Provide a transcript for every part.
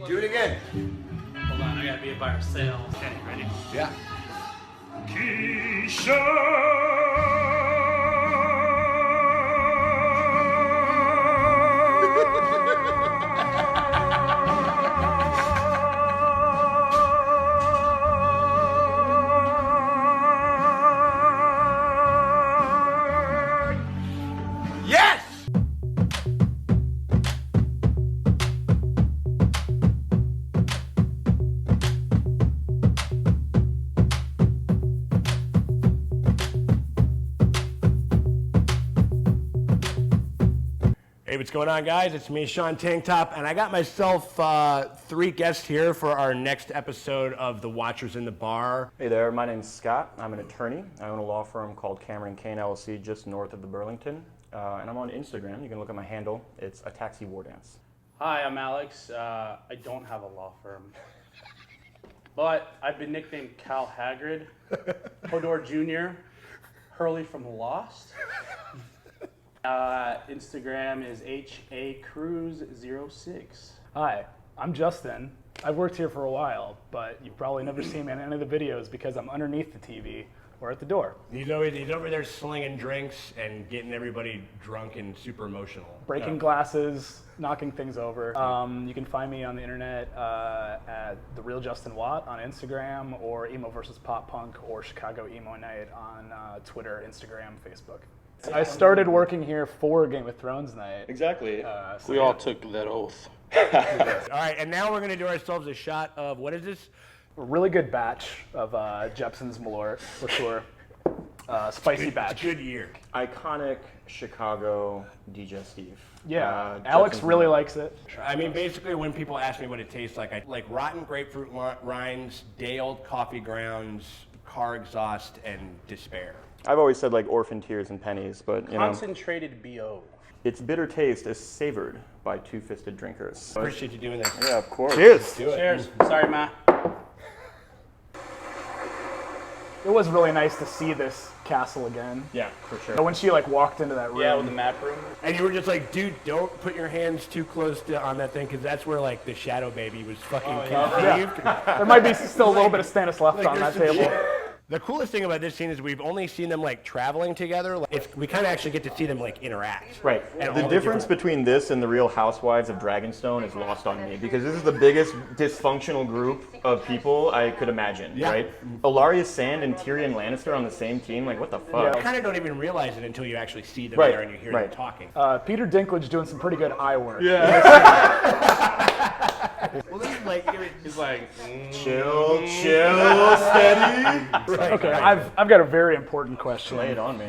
Do it again. Hold on, I gotta be by ourselves. Okay, ready? Yeah. Yes! Hey, what's going on, guys? It's me, Sean Tank Top, and I got myself 3 guests here for our next episode of The Watchers in the Bar. Hey there, my name's Scott. I'm an attorney. I own a law firm called Cameron Kane LLC just north of the Burlington. And I'm on Instagram. You can look at my handle. It's a taxi war dance. Hi, I'm Alex. I don't have a law firm, but I've been nicknamed Cal Hagrid, Hodor Jr., Hurley from Lost. Instagram is HACruise06. Hi, I'm Justin. I've worked here for a while, but you've probably never seen me in any of the videos because I'm underneath the TV or at the door. He's over there slinging drinks and getting everybody drunk and super emotional. Breaking glasses, knocking things over. You can find me on the internet at The Real Justin Watt on Instagram, or Emo vs. Pop Punk, or Chicago Emo Night on Twitter, Instagram, Facebook. I started working here for Game of Thrones night. Exactly. We all took that oath. All right, and now we're going to do ourselves a shot of, what is this? A really good batch of Jepson's Malort, for sure. Spicy batch. Good year. Iconic Chicago digestive. Yeah, Alex Jepson's really Malort. likes it. I mean, basically, when people ask me what it tastes like, I like rotten grapefruit rinds, day-old coffee grounds, car exhaust, and despair. I've always said like orphan tears and pennies, but you know, Concentrated BO. its bitter taste is savored by two-fisted drinkers. Appreciate you doing this. Yeah, of course. Cheers. Do it. Cheers. Sorry, Ma. It was really nice to see this castle again. Yeah, for sure. When she like walked into that room. Yeah, with the map room. And you were just like, dude, don't put your hands too close on that thing, because that's where like the shadow baby was fucking conceived. There might be still a little bit of Stannis left on that there's some table. shit. The coolest thing about this scene is we've only seen them like traveling together. Like, we kind of actually get to see them like interact. Right. And The all difference different- between this and the Real Housewives of Dragonstone is lost on me, because this is the biggest dysfunctional group of people I could imagine, Yeah. right? Ilaria Sand and Tyrion Lannister on the same team, like what the fuck? You kind of don't even realize it until you actually see them Right, there and you hear right. them talking. Peter Dinklage doing some pretty good eye work. Well, this is like, He's like, Chill, steady. right, Okay, right. I've got a very important question. Lay it on me.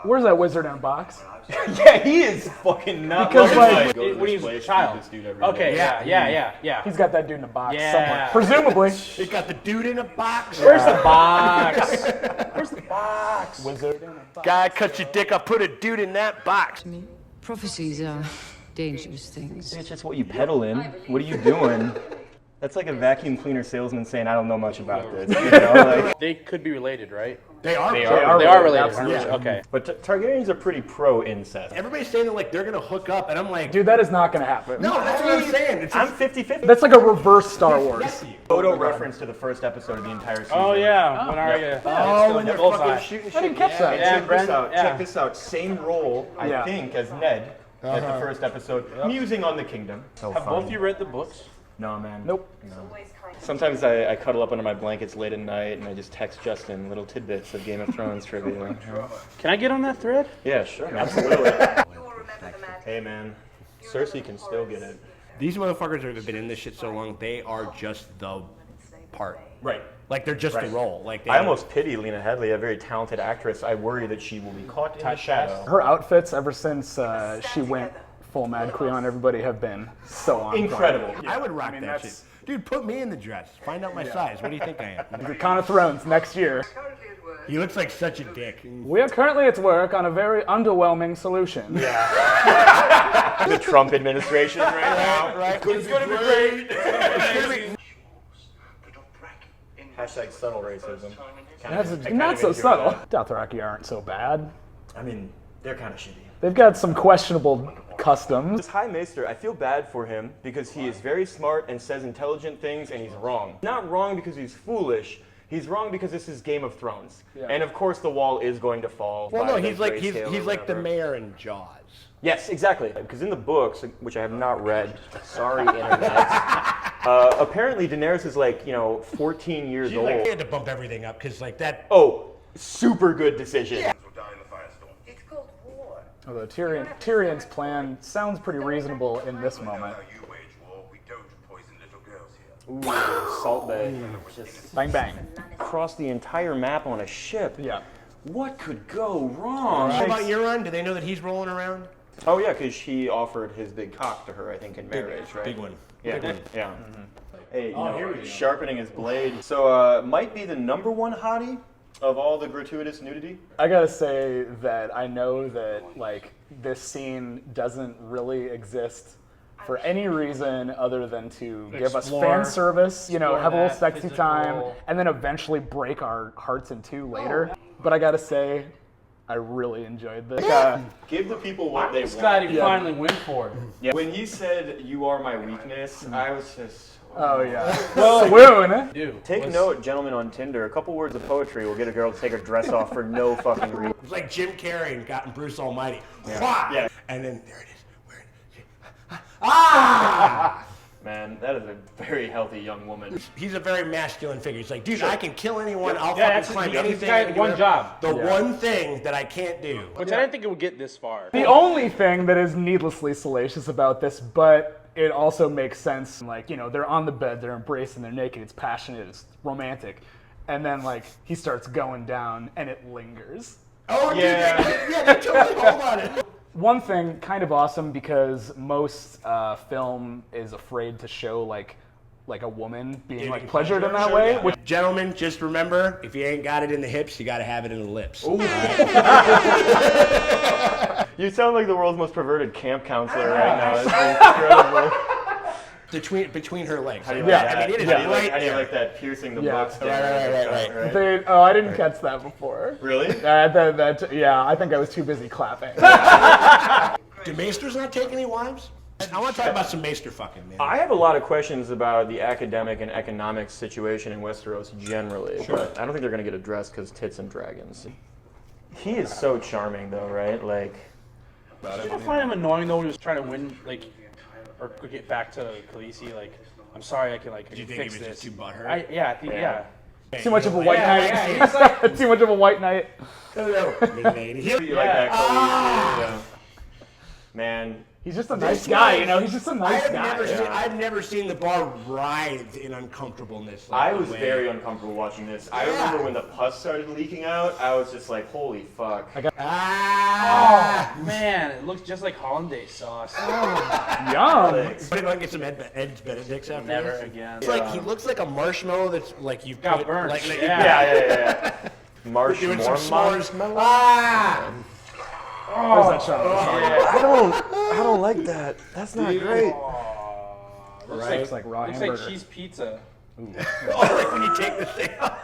Where's that wizard in a box? Yeah, he is fucking not Because, loving like, life. when he was a child. Okay, yeah. He's got that dude in a box Yeah. somewhere. Presumably. They got the dude in a box. Where's the box? Where's the box? Wizard in a box. Guy, cut your dick. I put a dude in that box. Prophecies are dangerous things. It's just what you peddle in. What are you doing? That's like a vacuum cleaner salesman saying, I don't know much about this. You know, like, They could be related, right? They are. They are related. Absolutely. Okay. but Targaryens are pretty pro-incest. Everybody's saying that like they're gonna hook up, and I'm like, Dude, that is not going to happen. no, that's what I'm saying. It's I'm 50-50. That's like a reverse Star Wars. Photo reference to the first episode of the entire season. Oh yeah. When Arya. oh, when they're Bullseye. fucking shooting shit. I didn't catch that. Yeah, Check this Brent, out. yeah. Check this out. Same role, I Yeah. think, as Ned at the first episode. Musing on the kingdom. So Have both of you read the books? No, man. Nope. Sometimes I cuddle up under my blankets late at night and I just text Justin little tidbits of Game of Thrones trivia. Can I get on that thread? Yeah, sure. Absolutely. Hey, man. Cersei can still get it. These motherfuckers have been in this shit so long. They are just the part. Right. Like they're just the Right. role. Like they I almost pity Lena Headey, a very talented actress. I worry that she will be caught in the shadow. Her outfits ever since she went full Mad Queen on everybody have been so on point. Incredible. I would rock that that's- shit. Dude, put me in the dress. Find out my size. What do you think I am? The Con of Thrones next year. He looks like such a dick. We are currently at work on a very underwhelming solution. The Trump administration right now. Right? It's going to be great. Hashtag subtle racism. That's not so subtle. Dothraki aren't so bad. I mean, they're kind of shitty. They've got some questionable customs. This High Maester, I feel bad for him because he is very smart and says intelligent things, and he's wrong. Not wrong because he's foolish. He's wrong because this is Game of Thrones, and of course the wall is going to fall. Well, by no, the he's like the grayscale or mayor in Jaws. Yes, exactly. Because in the books, which I have not read, sorry internet, apparently Daenerys is like 14 years old. Like, they had to bump everything up because like that. Oh, super good decision. Yeah. It's called war. Although Tyrion's plan sounds pretty reasonable in this moment. You wage war. We don't poison little girls here. Ooh, Salt Bay. Just Bang bang. across the entire map on a ship. Yeah. What could go wrong? How about Euron? Do they know that he's rolling around? Oh yeah, because he offered his big cock to her, I think, in marriage, right? Big one. Yeah, Big one. yeah. Hey, here we go. sharpening his blade. So, might be the #1 hottie of all the gratuitous nudity. I gotta say that I know that like this scene doesn't really exist for any reason other than to give us Explore- fan service, have a little that sexy physical- time, and then eventually break our hearts in two later. But I gotta say, I really enjoyed this. Give the people what they This guy he Yeah. finally went for. Yeah. When he said, "You are my weakness," I was just... Oh yeah. Well, swoon. Dude, Take note, gentlemen on Tinder, a couple words of poetry will get a girl to take her dress off for no fucking reason. It's like Jim Carrey and gotten Bruce Almighty. Yeah. And then there it is. Where it is. Ah! Man, that is a very healthy young woman. He's a very masculine figure. He's like, dude, I can kill anyone. I'll Yeah, fucking climb he's anything. got I can do one whatever. job. The one thing that I can't do. Which I didn't think it would get this far. The only thing that is needlessly salacious about this, but it also makes sense, like, they're on the bed, they're embracing, they're naked, it's passionate, it's romantic. And then, like, he starts going down, and it lingers. Oh, Yeah. dude. Yeah, they totally hold on it. One thing, kind of awesome, because most film is afraid to show, like a woman being, like, pleasured in that way. Which, Gentlemen, just remember, if you ain't got it in the hips, you got to have it in the lips. You sound like the world's most perverted camp counselor right now. It's incredible. Between her legs. How do you Like, like I that? mean, it is How do you right how do you there. like that piercing the Yeah. books down? Right. I didn't catch that before. Really? I think I was too busy clapping. Do Maesters not take any wives? I want to talk about some Maester fucking, man. I have a lot of questions about the academic and economic situation in Westeros generally, but I don't think they're going to get addressed because tits and dragons. He is so charming, though, right? Like, Did you ever find him annoying though when he was trying to win, like, or get back to Khaleesi? Like, I'm sorry, I can Do you think fix he was this. just too butthurt? I think yeah. Too much of a white knight. Yeah, he's like, Too much of a white knight. you like that, Khaleesi, yeah. Man. He's just a nice guy, He's just a nice guy. I've never seen the bar writhe in uncomfortableness. I was very uncomfortable watching this. I remember when the pus started leaking out, I was just like, holy fuck. oh man, it looks just like hollandaise sauce. Yum. But if I can get some Ed's Benedicts after Never this? again. It's like he looks like a marshmallow that's like you've Got put, burnt. Like, Yeah. Marsh doing some s'mores. marshmallow. Where's that shot? I don't like that. That's not great. Looks like raw Looks hamburger. like cheese pizza. Oh, like when you take this thing off.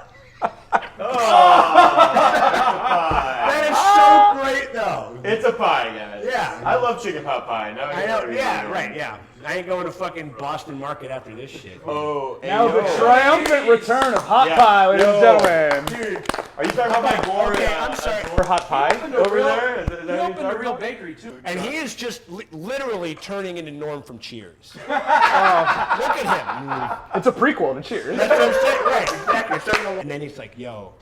That is so great, though. It's a pie, guys. Yeah. I love chicken pot pie. Now I know. Yeah, right. Yeah. I ain't going to fucking Boston Market after this shit. Oh, hey, Now the yo. triumphant return of Hot Yeah. Pie, ladies and Yo. gentlemen. Dude, are you talking about my gore? Okay, I'm sorry. Gore hot pie over real- there? Is that He what you're opened a talking real about? bakery too. And he is just literally turning into Norm from Cheers. Look at him. It's a prequel to Cheers. That's what I'm saying. Right, exactly. And then he's like, yo.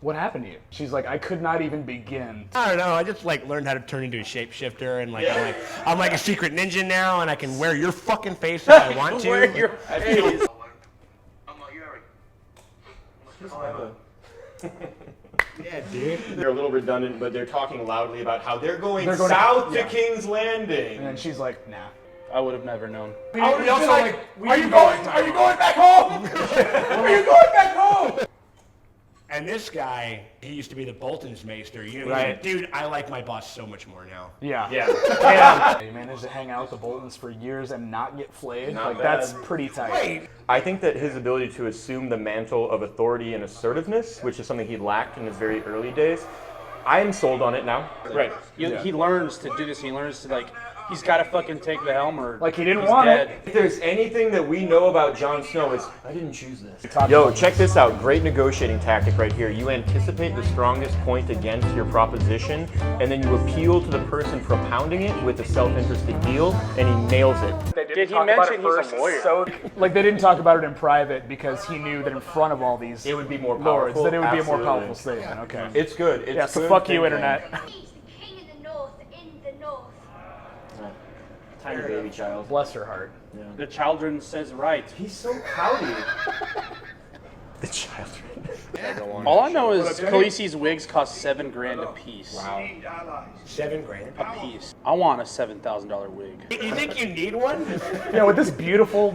What happened to you? She's like, I could not even begin. I don't know. I just like learned how to turn into a shapeshifter, and like I'm like a secret ninja now, and I can wear your fucking face if I want to. Wear your face. I'm like, Yuri. Yeah, dude. They're a little redundant, but they're talking loudly about how they're going They're going- south yeah. to King's Landing. And then she's like, nah. I would have never known. I would also like, are you going back home? Are you going back home? And this guy, he used to be the Bolton's Maester. You know, Right. dude, I like my boss so much more now. Yeah. Yeah. He managed to hang out with the Boltons for years and not get flayed. Not Like, bad. that's pretty tight. Right. I think that his ability to assume the mantle of authority and assertiveness, which is something he lacked in his very early days, I am sold on it now. Right. He learns to do this. He learns to like. He's got to fucking take the helm or Like he didn't he's want dead. it. If there's anything that we know about Jon Snow, is I didn't choose this. Yo, check this out. Great negotiating tactic right here. You anticipate the strongest point against your proposition, and then you appeal to the person propounding it with a self-interested deal, and he nails it. Did he mention he's a lawyer? So, like they didn't talk about it in private because he knew that in front of all these It would be more lords, powerful. that it would be a more Absolutely. powerful statement. Okay. It's good. It's Yeah, so good fuck you, thinking. internet. He's the king of the north, in the north. Tiny baby child. Bless her heart. The children says right. He's so pouty. The children. All I know is Khaleesi's wigs cost $7,000 a piece. Wow. $7,000. A piece. I want a $7,000 wig. You think you need one? Yeah, with this beautiful,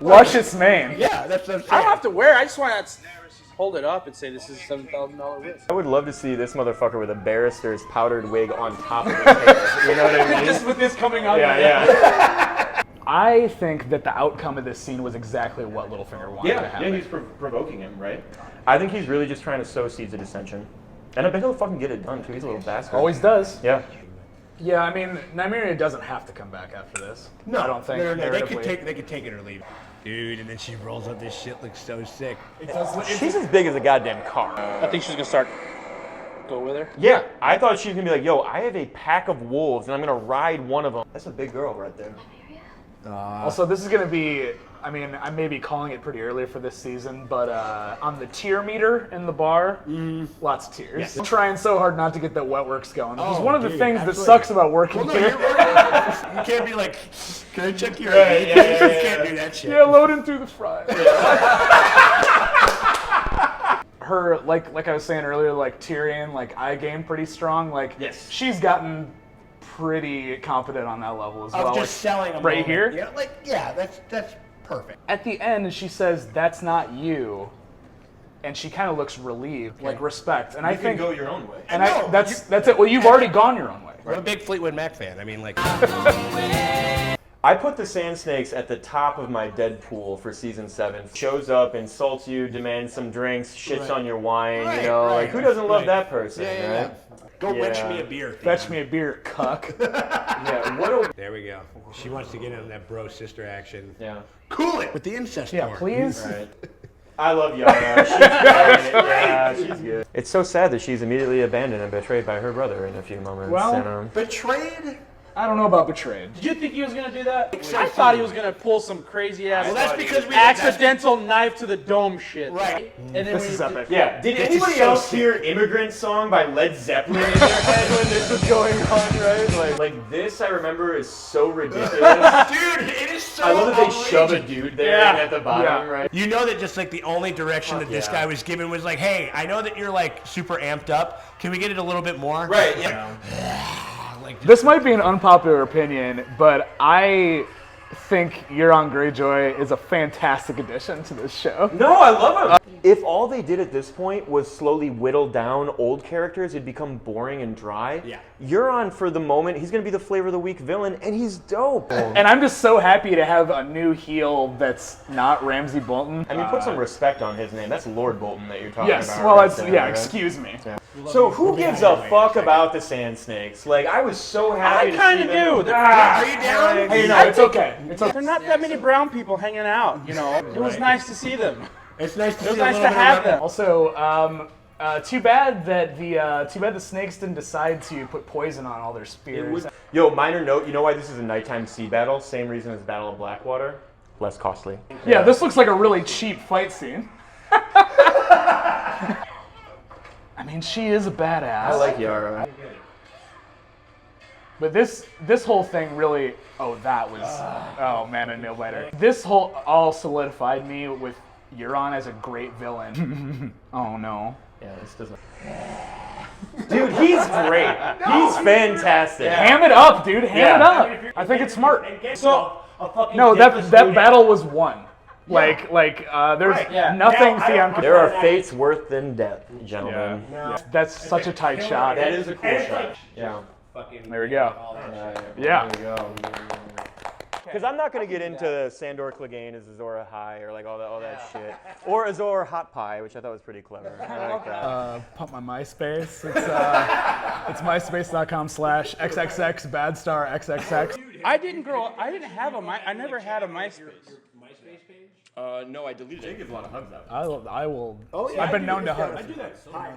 luscious mane. Yeah, that's what I'm I saying. don't have to wear it. I just want to hold it up and say this is a $7,000 wig. I would love to see this motherfucker with a barrister's powdered wig on top of his hair. You know what I mean? Just with this coming out. Yeah. I think that the outcome of this scene was exactly what Littlefinger wanted to happen. he's provoking him, right? I think he's really just trying to sow seeds of dissension. And I bet he'll fucking get it done, too. He's a little bastard. Always does. Yeah. Yeah, I mean, Nymeria doesn't have to come back after this. No, I don't think. No, they could narratively. take it or leave it. Dude, and then she rolls up this shit, looks so sick. She's as big as a goddamn car. I think she's going to start go with her. Yeah, I thought she was going to be like, yo, I have a pack of wolves, and I'm going to ride one of them. That's a big girl right there. Also, this is going to be, I mean, I may be calling it pretty early for this season, but on the tear meter in the bar, lots of tears. Yeah. Trying so hard not to get that wet works going. Which is Oh, one of the dude, things that absolutely. sucks about working Well, no, here. you can't be like, can I check your Right, ID? yeah, yeah, You yeah, can't do that shit. Yeah, loading through the fry. Her, like I was saying earlier, like Tyrion, like eye game pretty strong. Like Yes. she's gotten pretty competent on that level as Of well. just Like, selling a right moment. here? Yeah, that's perfect. At the end, she says, "That's not you," and she kind of looks relieved, like respect. And I think, your own way. and No, that's it. Well, you've already gone your own way. I'm a big Fleetwood Mac fan. I mean, like, I put the Sand Snakes at the top of my Deadpool for season 7. Shows up, insults you, demands some drinks, shits on your wine, Right, you know, right, like who doesn't love right. that person, right? go Yeah. wench me a beer. Fetch me a beer, cuck. Yeah, what a There we go. She wants to get in that bro sister action. yeah. Cool it with the incest Yeah, porn. please. Right. I love Yara. She's good. Yeah, she's good. It's so sad that she's immediately abandoned and betrayed by her brother in a few moments. Well, you know? Betrayed? I don't know about betrayed. Did you think he was going to do that? I thought he was going to pull some crazy ass Well, that's because we accidental knife to the dome shit. Right. And then This when is he- epic. Yeah. Did This is anybody so else sick. hear "Immigrant Song" by Led Zeppelin in their head when this was going on? Right? Like this, I remember is so ridiculous. Dude, it is so I love that they outrageous. shove a dude there Yeah. at the bottom, Yeah. right? You know that just like the only direction that this yeah. guy was given was like, hey, I know that you're like super amped up. Can we get it a little bit more? Right. Yeah. Like, This might be an unpopular opinion, but I think Euron Greyjoy is a fantastic addition to this show. No, I love him. If all they did at this point was slowly whittle down old characters, it'd become boring and dry. Yeah. Euron, for the moment, he's going to be the flavor of the week villain, and he's dope. And I'm just so happy to have a new heel that's not Ramsay Bolton. I mean, put some respect on his name. That's Lord Bolton that you're talking Yes, about. well, right it's, there, yeah, right? excuse me. So who gives a fuck about the Sand Snakes? Like, I was so happy I to kind see of them. do. are you down? Hey, no, it's okay. It's okay. There are not that many brown people hanging out, you know. It was nice to see them. It's nice to It was see a nice little to bit of have rep- them. Also, too bad that the snakes didn't decide to put poison on all their spears. Yo, minor note, you know why this is a nighttime sea battle? Same reason as Battle of Blackwater. Less costly. Yeah, this looks like a really cheap fight scene. I mean, she is a badass. I like Yara. But this whole thing really, that was, oh man, a nail biter. This whole all solidified me with Euron as a great villain. Oh no. Yeah, this doesn't. Dude, he's great. He's fantastic. Ham it up, dude. Ham it up. I think it's smart. So, No, that battle was won. There's Yeah. nothing Theon could. There are fates worse than death, gentlemen. That's such a tight shot. That is a cool shot. Yeah. There we go. Yeah. There we go. Because I'm not going to get into Sandor Clegane as Azor Ahai or like all that shit. Or Azor Hot Pie, which I thought was pretty clever. I like that. Pump my MySpace. It's myspace.com/xxxbadstarxxx. I didn't have I never had a MySpace. MySpace page? No, I deleted it. They give a lot of hugs out. I will. Oh, yeah, I've been I do known to that. hug. I do that. Hi.